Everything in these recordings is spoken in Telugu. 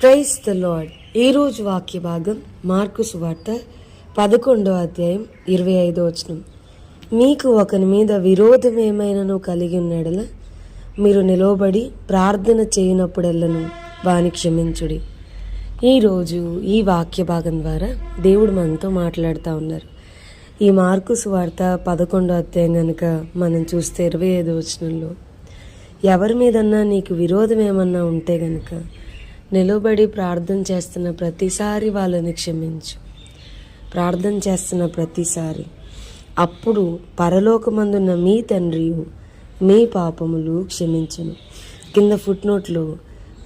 Praise the lord. ఈరోజు వాక్య భాగం మార్కు సువార్త 11వ అధ్యాయం 25వ వచనం. మీకు ఒకని మీద విరోధం ఏమైనాను కలిగి ఉన్నడల మీరు నిలవబడి ప్రార్థన చేయనప్పుడెల్లను వాని క్షమించుడి. ఈరోజు ఈ వాక్య భాగం ద్వారా దేవుడు మనతో మాట్లాడుతూ ఉన్నారు. ఈ మార్కు సువార్త 11వ అధ్యాయం కనుక మనం చూస్తే 25వ వచనంలో, ఎవరి మీదన్నా నీకు విరోధం ఏమన్నా ఉంటే గనుక నిలబడి ప్రార్థన చేస్తున్న ప్రతిసారి వాళ్ళని క్షమించు. ప్రార్థన చేస్తున్న ప్రతిసారి అప్పుడు పరలోకమందున్న మీ తండ్రియు మీ పాపములు క్షమించును. కింద ఫుట్నోట్లో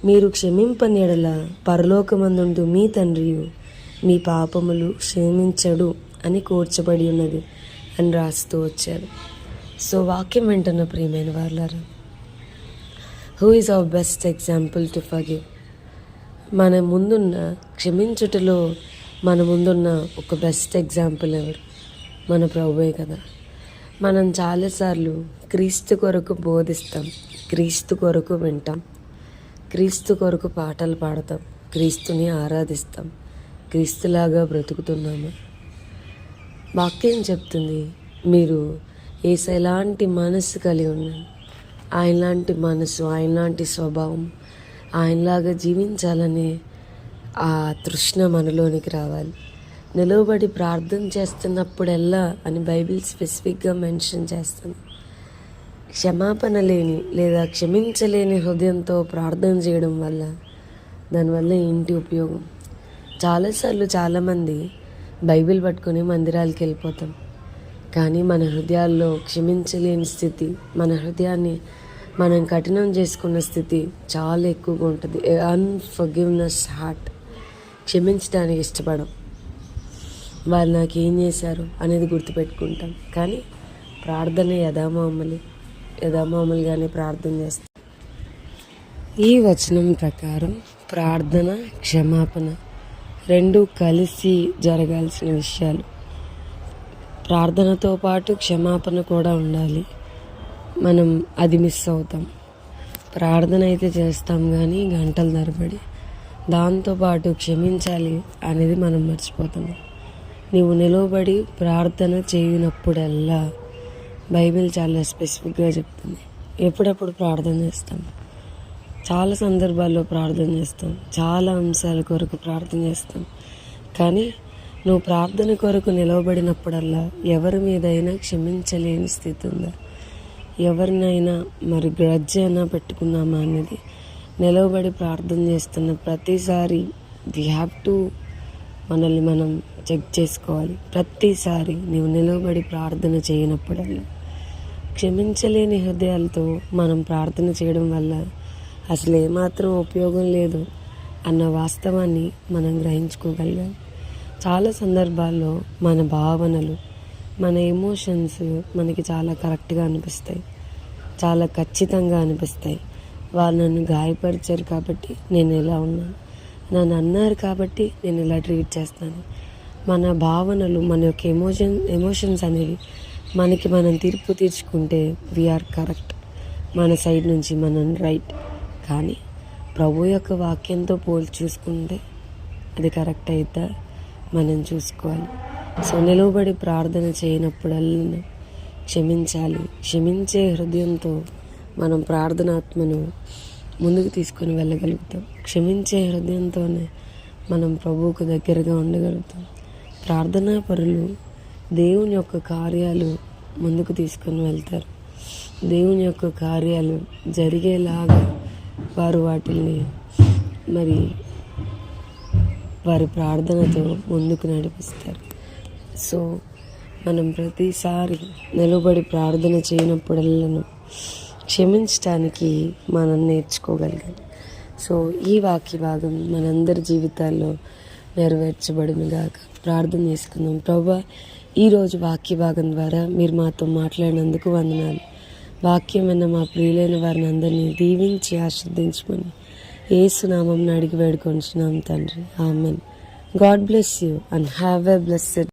మీరు క్షమింపని ఎడల పరలోకమందుండు మీ తండ్రియు మీ పాపములు క్షమించడు అని కూర్చబడి ఉన్నది అని రాస్తూ వచ్చారు. సో వాక్యం వింటున్న ప్రియమైన వాళ్ళారా, who is our best example to forgive? మన ముందున్న క్షమించుటలో మన ముందున్న ఒక బెస్ట్ ఎగ్జాంపుల్ ఎవరు? మన ప్రభువే కదా. మనం చాలాసార్లు క్రీస్తు కొరకు బోధిస్తాం, క్రీస్తు కొరకు వింటాం, క్రీస్తు కొరకు పాటలు పాడతాం, క్రీస్తుని ఆరాధిస్తాం, క్రీస్తులాగా బ్రతుకుతున్నాము. వాక్యం చెప్తుంది, మీరు యేసయ్యలాంటి మనసు కలిగి ఉన్నాను, ఆయనలాంటి మనసు, ఆయనలాంటి స్వభావం, ఆయనలాగా జీవించాలనే ఆ తృష్ణ మనలోనికి రావాలి. నిలవబడి ప్రార్థన చేస్తున్నప్పుడెల్లా అని బైబిల్ స్పెసిఫిక్గా మెన్షన్ చేస్తుంది. క్షమాపణ లేని లేదా క్షమించలేని హృదయంతో ప్రార్థన చేయడం వల్ల దానివల్ల ఏంటి ఉపయోగం? చాలాసార్లు చాలామంది బైబిల్ పట్టుకొని మందిరాలకు వెళ్ళిపోతాం, కానీ మన హృదయాల్లో క్షమించలేని స్థితి, మన హృదయాన్ని మనం కఠినం చేసుకున్న స్థితి చాలా ఎక్కువగా ఉంటుంది. Unforgiveness heart. క్షమించడానికి ఇష్టపడం. వాళ్ళు నాకు ఏం చేశారు అనేది గుర్తుపెట్టుకుంటాం, కానీ ప్రార్థన యథామామూలుగానే ప్రార్థన చేస్తాం. ఈ వచనం ప్రకారం ప్రార్థన, క్షమాపణ రెండు కలిసి జరగాల్సిన విషయాలు. ప్రార్థనతో పాటు క్షమాపణ కూడా ఉండాలి. మనం అది మిస్ అవుతాం. ప్రార్థన అయితే చేస్తాం కానీ గంటల తరబడి, దాంతోపాటు క్షమించాలి అనేది మనం మర్చిపోతున్నాం. నీవు నిలవబడి ప్రార్థన చేయనప్పుడల్లా బైబిల్ చాలా స్పెసిఫిక్గా చెప్తుంది. ఎప్పుడప్పుడు ప్రార్థన చేస్తాం, చాలా సందర్భాల్లో ప్రార్థన చేస్తాం, చాలా అంశాల కొరకు ప్రార్థన చేస్తాం, కానీ నువ్వు ప్రార్థన కొరకు నిలవబడినప్పుడల్లా ఎవరి మీదైనా క్షమించలేని స్థితి ఉందా? ఎవరినైనా మరి గ్రడ్జ్ అయినా పెట్టుకున్నామా అనేది నిలవబడి ప్రార్థన చేస్తున్న ప్రతిసారి వీ హ్యావ్ టు మనల్ని మనం చెక్ చేసుకోవాలి. ప్రతిసారి నీవు నిలవబడి ప్రార్థన చేయనప్పుడల్లా క్షమించలేని హృదయాలతో మనం ప్రార్థన చేయడం వల్ల అసలు ఏమాత్రం ఉపయోగం లేదు అన్న వాస్తవాన్ని మనం గ్రహించుకోగలిగాం. చాలా సందర్భాల్లో మన భావనలు, మన ఎమోషన్స్ మనకి చాలా కరెక్ట్గా అనిపిస్తాయి, చాలా ఖచ్చితంగా అనిపిస్తాయి. వాళ్ళు నన్ను గాయపరిచారు కాబట్టి నేను ఎలా ఉన్నాను, నన్ను అన్నారు కాబట్టి నేను ఇలా ట్రీట్ చేస్తాను. మన భావనలు, మన యొక్క ఎమోషన్స్ అనేవి మనకి మనం తీర్పు తీర్చుకుంటే వీఆర్ కరెక్ట్, మన సైడ్ నుంచి మనం రైట్. కానీ ప్రభు యొక్క వాక్యంతో పోల్చి చూసుకుంటే అది కరెక్ట్ అయితే మనం చూసుకోవాలి. సో నిలవబడి ప్రార్థన చేయనప్పుడల్లా క్షమించాలి. క్షమించే హృదయంతో మనం ప్రార్థనాత్మను ముందుకు తీసుకొని వెళ్ళగలుగుతాం. క్షమించే హృదయంతోనే మనం ప్రభువుకు దగ్గరగా ఉండగలుగుతాం. ప్రార్థనా పరులు దేవుని యొక్క కార్యాలు ముందుకు తీసుకొని వెళ్తారు. దేవుని యొక్క కార్యాలు జరిగేలాగా వారు వాటిని మరి వారి ప్రార్థనతో ముందుకు నడిపిస్తారు. సో మనం ప్రతిసారి నిలబడి ప్రార్థన చేయనప్పుడల్లా క్షమించడానికి మనం నేర్చుకోగలగాలి. సో ఈ వాక్య భాగం మనందరి జీవితాల్లో నెరవేర్చబడునుగాక. ప్రార్థన చేసుకుందాం. ప్రభువా, ఈరోజు వాక్య భాగం ద్వారా మీరు మాతో మాట్లాడినందుకు వందనాలు. వాక్యం అన్న మా ప్రియులైన వారిని అందరినీ దీవించి ఆశీర్వదించమని యేసు నామమున అడిగి వేడుకొంచున్నాం తండ్రి. Amen. God bless you and have a blessed